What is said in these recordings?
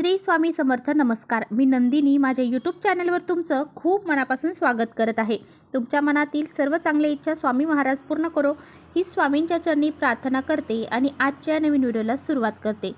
श्री स्वामी समर्थ. नमस्कार, मी नंदिनी माझ्या यूट्यूब चॅनलवर तुमचं खूप मनापासून स्वागत करत आहे. तुमच्या मनातील सर्व चांगल्या इच्छा स्वामी महाराज पूर्ण करो ही स्वामींच्या चरणी प्रार्थना करते आणि आजच्या नवीन व्हिडिओला सुरुवात करते.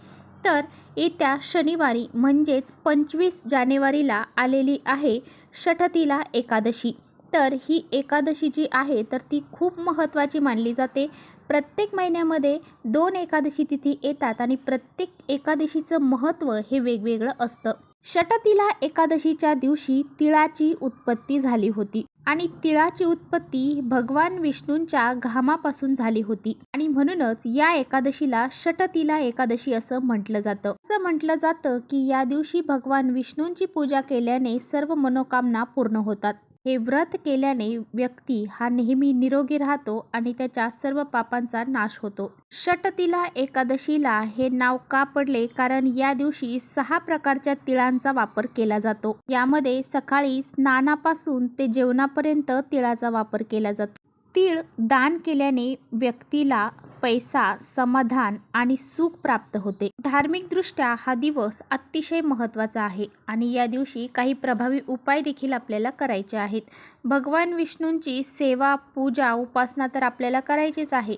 तर येत्या शनिवारी म्हणजेच 25 जानेवारीला आलेली आहे षठतिला एकादशी. तर ही एकादशी जी आहे तर ती खूप महत्त्वाची मानली जाते. प्रत्येक महिन्यामध्ये 2 एकादशी तिथी येतात आणि प्रत्येक एकादशीचं महत्त्व हे वेगवेगळं असतं. षठतिला एकादशीच्या दिवशी तिळाची उत्पत्ती झाली होती आणि तिळाची उत्पत्ती भगवान विष्णूंच्या घामापासून झाली होती आणि म्हणूनच या एकादशीला षठतिला एकादशी असं म्हटलं जातं. असं म्हटलं जातं की या दिवशी भगवान विष्णूंची पूजा केल्याने सर्व मनोकामना पूर्ण होतात. हे व्रत केल्याने व्यक्ती हा नेहमी निरोगी राहतो आणि त्याच्या सर्व पापांचा नाश होतो. षठतिला एकादशीला हे नाव का पडले? कारण या दिवशी 6 प्रकारच्या तिळांचा वापर केला जातो. यामध्ये सकाळी स्नानापासून ते जेवणापर्यंत तिळाचा वापर केला जातो. तीळ दान केल्याने व्यक्तीला पैसा, समाधान आणि सुख प्राप्त होते. धार्मिकदृष्ट्या हा दिवस अतिशय महत्त्वाचा आहे आणि या दिवशी काही प्रभावी उपाय देखील आपल्याला करायचे आहेत. भगवान विष्णूंची सेवा, पूजा, उपासना तर आपल्याला करायचीच आहे.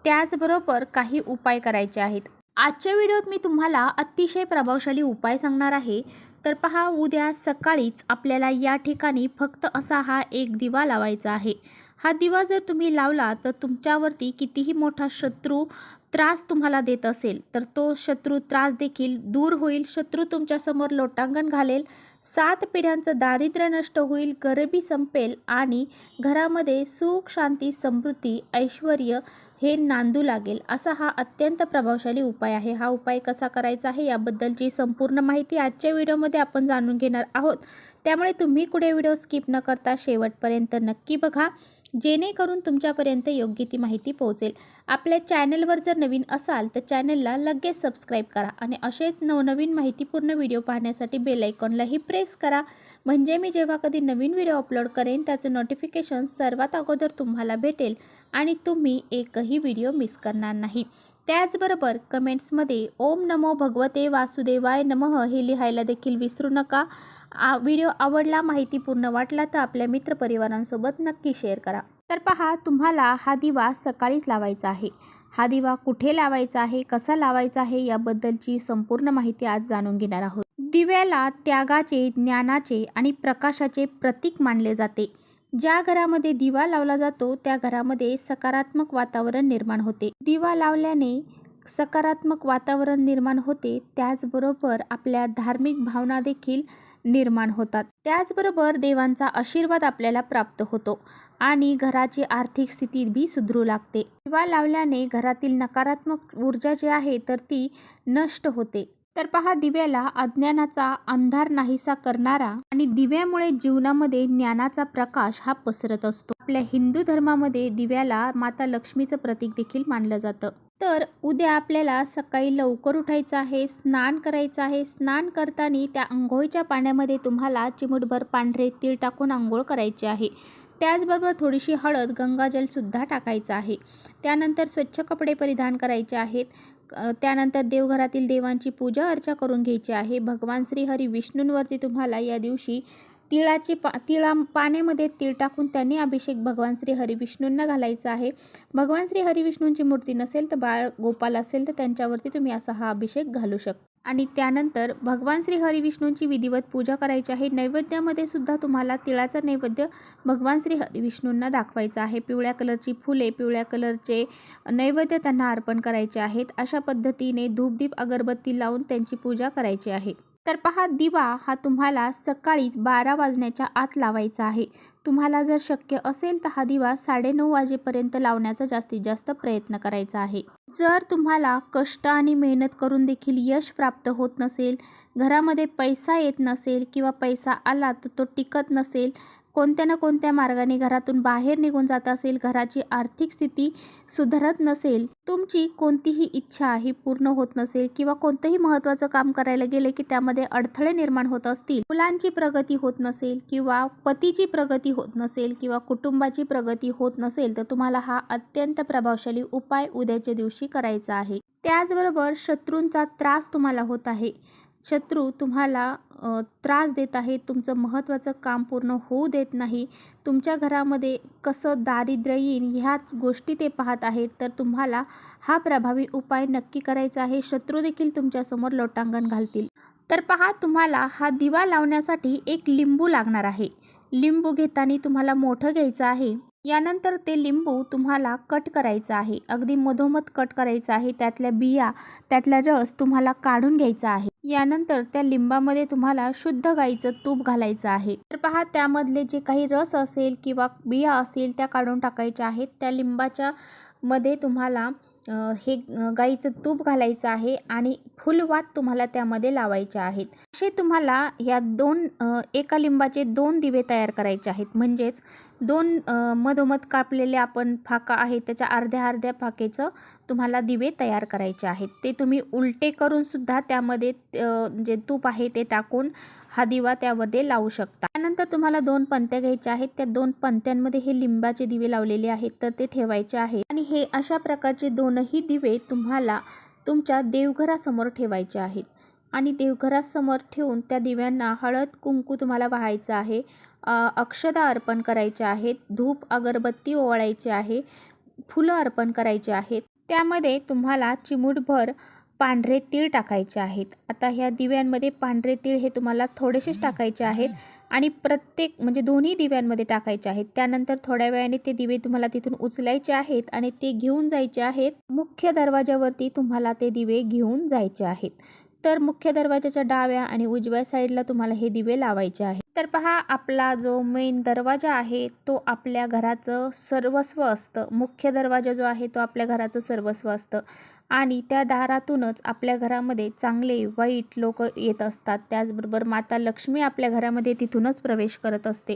त्याचबरोबर काही उपाय करायचे आहेत. आजच्या व्हिडिओत मी तुम्हाला अतिशय प्रभावशाली उपाय सांगणार आहे. तर पहा, उद्या सकाळीच आपल्याला या ठिकाणी फक्त असा हा एक दिवा लावायचा आहे. हा दिवा जर तुम्ही लावला तर तुमच्यावरती कितीही मोठा शत्रू त्रास तुम्हाला देत असेल तर तो शत्रू त्रास देखील दूर होईल. शत्रू तुमच्यासमोर लोटांगण घालेल. 7 पिढ्यांचं दारिद्र्य नष्ट होईल, गरिबी संपेल आणि घरामध्ये सुख, शांती, समृद्धी, ऐश्वर्य हे नांदू लागेल. असा हा अत्यंत प्रभावशाली उपाय आहे. हा उपाय कसा करायचा आहे याबद्दलची संपूर्ण माहिती आजच्या व्हिडिओमध्ये आपण जाणून घेणार आहोत. त्यामुळे तुम्ही कुठे व्हिडिओ स्किप न करता शेवटपर्यंत नक्की बघा, जेणेकरून तुमच्यापर्यंत योग्य ती माहिती पोहोचेल. आपल्या चॅनलवर जर नवीन असाल तर चॅनलला लगेच सबस्क्राईब करा आणि असेच नवनवीन माहितीपूर्ण व्हिडिओ पाहण्यासाठी बेल आयकॉनलाही प्रेस करा. म्हणजे मी जेव्हा कधी नवीन व्हिडिओ अपलोड करेन त्याचं नोटिफिकेशन सर्वात अगोदर तुम्हाला भेटेल आणि तुम्ही एकही व्हिडिओ मिस करणार नाही. त्याचबरोबर कमेंट्समध्ये ओम नमो भगवते वासुदेवाय नमः हे लिहायला देखील विसरू नका. व्हिडिओ आवडला, माहितीपूर्ण वाटला तर आपल्या मित्रपरिवारांसोबत नक्की शेअर करा. तर पहा, तुम्हाला हा दिवा सकाळीच लावायचा आहे. हा दिवा कुठे लावायचा आहे, कसा लावायचा आहे याबद्दलची संपूर्ण माहिती आज जाणून घेणार आहोत. दिव्याला त्यागाचे, ज्ञानाचे आणि प्रकाशाचे प्रतीक मानले जाते. ज्या घरामध्ये दिवा लावला जातो त्या घरामध्ये सकारात्मक वातावरण निर्माण होते. दिवा लावल्याने सकारात्मक वातावरण निर्माण होते. त्याचबरोबर आपल्या धार्मिक भावना देखील निर्माण होतात. त्याचबरोबर देवांचा आशीर्वाद आपल्याला प्राप्त होतो आणि घराची आर्थिक स्थिती बी सुधरू लागते. दिवा लावल्याने घरातील नकारात्मक ऊर्जा जी आहे तर ती नष्ट होते. तर पहा, दिव्याला अज्ञानाचा अंधार नाहीसा करणारा आणि दिव्यामुळे जीवनामध्ये ज्ञानाचा प्रकाश हा पसरत असतो. आपल्या हिंदू धर्मामध्ये दिव्याला माता लक्ष्मीचं प्रतीक देखील मानलं जातं. तर उद्या आपल्याला सकाळी लवकर उठायचं आहे, स्नान करायचं आहे. स्नान करताना त्या अंघोळीच्या पाण्यामध्ये तुम्हाला चिमूटभर पांढरे तीळ टाकून अंघोळ करायची आहे. त्याचबरोबर थोडीशी हळद, गंगाजलसुद्धा टाकायचं आहे. त्यानंतर स्वच्छ कपडे परिधान करायचे आहेत. त्यानंतर देवघरातील देवांची पूजा अर्चा करून घ्यायची आहे. भगवान श्री हरी विष्णूंवरती तुम्हाला या दिवशी पाण्यामध्ये तीळ टाकून त्यांनी अभिषेक भगवान श्री हरिविष्णूंना घालायचा आहे. भगवान श्री हरिविष्णूंची मूर्ती नसेल तर बाळ गोपाल असेल तर त्यांच्यावरती तुम्ही असा हा अभिषेक घालू शकता. आणि त्यानंतर भगवान श्री हरिविष्णूंची विधिवत पूजा करायची आहे. नैवेद्यामध्ये सुद्धा तुम्हाला तिळाचा नैवेद्य भगवान श्री हरिविष्णूंना दाखवायचा आहे. पिवळ्या कलरची फुले, पिवळ्या कलरचे नैवेद्य त्यांना अर्पण करायचे आहेत. अशा पद्धतीने धूपदीप अगरबत्ती लावून त्यांची पूजा करायची आहे. तर पहा, दिवा हा तुम्हाला सकाळीच 12 वाजण्याच्या आत लावायचा आहे. तुम्हाला जर शक्य असेल तर हा दिवा 9:30 वाजेपर्यंत लावण्याचा जास्तीत जास्त प्रयत्न करायचा आहे. जर तुम्हाला कष्ट आणि मेहनत करून देखील यश प्राप्त होत नसेल, घरामध्ये पैसा येत नसेल किंवा पैसा आला तर तो टिकत नसेल, कोणत्या ना कोणत्या मार्गाने घरातून बाहेर निघून जात असेल, घराची आर्थिक स्थिती सुधारत नसेल, तुमची कोणतीही इच्छा ही पूर्ण होत नसेल किंवा कोणतंही महत्त्वाचं काम करायला गेले की त्यामध्ये अडथळे निर्माण होत असतील, मुलांची प्रगती होत नसेल किंवा पतीची प्रगती होत नसेल किंवा कुटुंबाची प्रगती होत नसेल तर तुम्हाला हा अत्यंत प्रभावशाली उपाय उद्याच्या दिवशी करायचा आहे. त्याचबरोबर शत्रूंचा त्रास तुम्हाला होत आहे, शत्रू तुम्हाला त्रास देत आहे, तुमचं महत्त्वाचं काम पूर्ण होऊ देत नाही, तुमच्या घरामध्ये कसं दारिद्र्य येईल ह्या गोष्टी ते पाहत आहेत, तर तुम्हाला हा प्रभावी उपाय नक्की करायचा आहे. शत्रू देखील तुमच्यासमोर लोटांगण घालतील. तर पहा, तुम्हाला हा दिवा लावण्यासाठी एक लिंबू लागणार आहे. लिंबू घेताना तुम्हाला मोठं घ्यायचं आहे. यानंतर ते लिंबू तुम्हाला कट करायचं आहे, अगदी मधोमध कट करायचं आहे. त्यातल्या बिया, त्यातला रस तुम्हाला काढून घ्यायचा आहे. यानंतर त्या लिंबामध्ये तुम्हाला शुद्ध गाईचं तूप घालायचं आहे. तर पहा, त्यामधले जे काही रस असेल किंवा बिया असेल त्या काढून टाकायच्या आहेत. त्या लिंबाच्या मध्ये तुम्हाला हे गाईचं तूप घालायचं आहे आणि फुलवात तुम्हाला त्यामध्ये लावायचे आहेत. असे तुम्हाला या एका लिंबाचे 2 दिवे तयार करायचे आहेत. म्हणजेच 2 मधोमध कापलेले आपण फाका आहे त्याच्या अर्ध्या अर्ध्या फाकेचं तुम्हाला दिवे तयार करायचे आहेत. ते तुम्ही उलटे करून सुद्धा त्यामध्ये जे तूप आहे ते टाकून हा दिवा त्यामध्ये लावू शकता. त्यानंतर तुम्हाला 2 पंत्या घ्यायच्या आहेत. त्या 2 पंत्यांमध्ये हे लिंबाचे दिवे लावलेले आहेत तर ते ठेवायचे आहेत. आणि हे अशा प्रकारचे 2ही दिवे तुम्हाला तुमच्या देवघरासमोर ठेवायचे आहेत. आणि देवघरासमोर ठेवून त्या दिव्यांना हळद कुंकू तुम्हाला वाहायचं आहे, अक्षता अर्पण करायचे आहेत, धूप अगरबत्ती ओवाळायची आहे, फुलं अर्पण करायचे आहेत. त्यामध्ये तुम्हाला चिमूटभर पांढरे तीळ टाकायचे आहेत. आता ह्या दिव्यांमध्ये पांढरे तीळ हे तुम्हाला थोडेसेच टाकायचे आहेत आणि प्रत्येक म्हणजे दोन्ही दिव्यांमध्ये टाकायचे आहेत. त्यानंतर थोड्या वेळाने ते दिवे तुम्हाला तिथून उचलायचे आहेत आणि ते घेऊन जायचे आहेत. मुख्य दरवाजावरती तुम्हाला ते दिवे घेऊन जायचे आहेत. तर मुख्य दरवाजाच्या डाव्या आणि उजव्या साईडला तुम्हाला हे दिवे लावायचे आहेत. तर पहा, आपला जो मेन दरवाजा आहे तो आपल्या घराचं सर्वस्व असतं. मुख्य दरवाजा जो आहे तो आपल्या घराचं सर्वस्व असतं आणि त्या दारातूनच आपल्या घरामध्ये चांगले वाईट लोक येत असतात. त्याचबरोबर माता लक्ष्मी आपल्या घरामध्ये तिथूनच प्रवेश करत असते.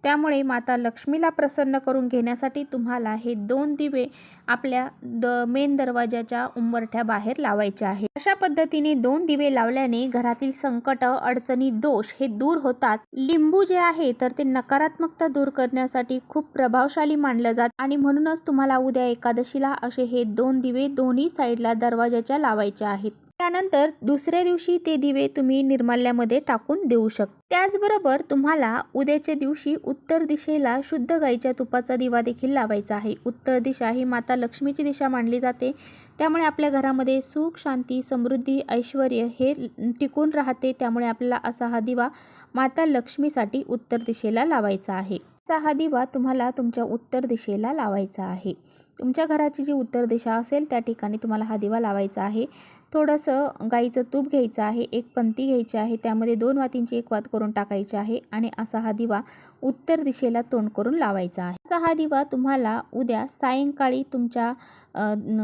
त्यामुळे माता लक्ष्मीला प्रसन्न करून घेण्यासाठी तुम्हाला हे 2 दिवे आपल्या मेन दरवाजाच्या उंबरठ्या बाहेर लावायचे आहेत. अशा पद्धतीने 2 दिवे लावल्याने घरातील संकट, अडचणी, दोष हे दूर होतात. लिंबू जे आहे तर ते नकारात्मकता दूर करण्यासाठी खूप प्रभावशाली मानलं जातं आणि म्हणूनच तुम्हाला उद्या एकादशीला असे हे 2 दिवे दोन्ही साईडला दरवाजाच्या लावायचे आहेत. त्यानंतर दुसऱ्या दिवशी ते दिवे तुम्ही निर्माल्यामध्ये टाकून देऊ शकता. त्याचबरोबर तुम्हाला उद्याच्या दिवशी उत्तर दिशेला शुद्ध गाईच्या तुपाचा दिवा देखील लावायचा आहे. उत्तर दिशा ही माता लक्ष्मीची दिशा मानली जाते. त्यामुळे आपल्या घरामध्ये सुख, शांती, समृद्धी, ऐश्वर हे टिकून राहते. त्यामुळे आपल्याला असा हा दिवा माता लक्ष्मीसाठी उत्तर दिशेला लावायचा आहे. असा हा दिवा तुम्हाला तुमच्या उत्तर दिशेला लावायचा आहे. तुमच्या घराची जी उत्तर दिशा असेल त्या ठिकाणी तुम्हाला हा दिवा लावायचा आहे. थोडंसं गाईचं तूप घ्यायचं आहे, एक पंती घ्यायची आहे, त्यामध्ये 2 वातींची एक वात करून टाकायची आहे आणि असा हा दिवा उत्तर दिशेला तोंड करून लावायचा आहे. असा हा दिवा तुम्हाला उद्या सायंकाळी तुमच्या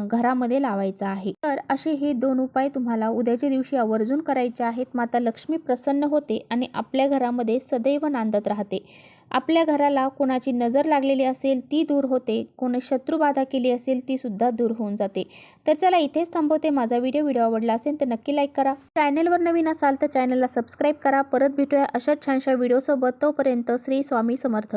घरामध्ये लावायचा आहे. तर असे हे 2 उपाय तुम्हाला उद्याच्या दिवशी आवर्जून करायचे आहेत. माता लक्ष्मी प्रसन्न होते आणि आपल्या घरामध्ये सदैव नांदत राहते. आपल्या घराला कोणाची नजर लागलेली असेल ती दूर होते, कोणी शत्रुबाधा केली असेल ती सुद्धा दूर होऊन जाते. तर चला इथेच थांबवते. माझा व्हिडिओ आवडला असेल तर नक्की लाईक करा. चॅनलवर नवीन असाल तर चॅनलला सबस्क्राईब करा. परत भेटूया अशाच छानशा व्हिडिओसोबत. तोपर्यंत श्री स्वामी समर्थ.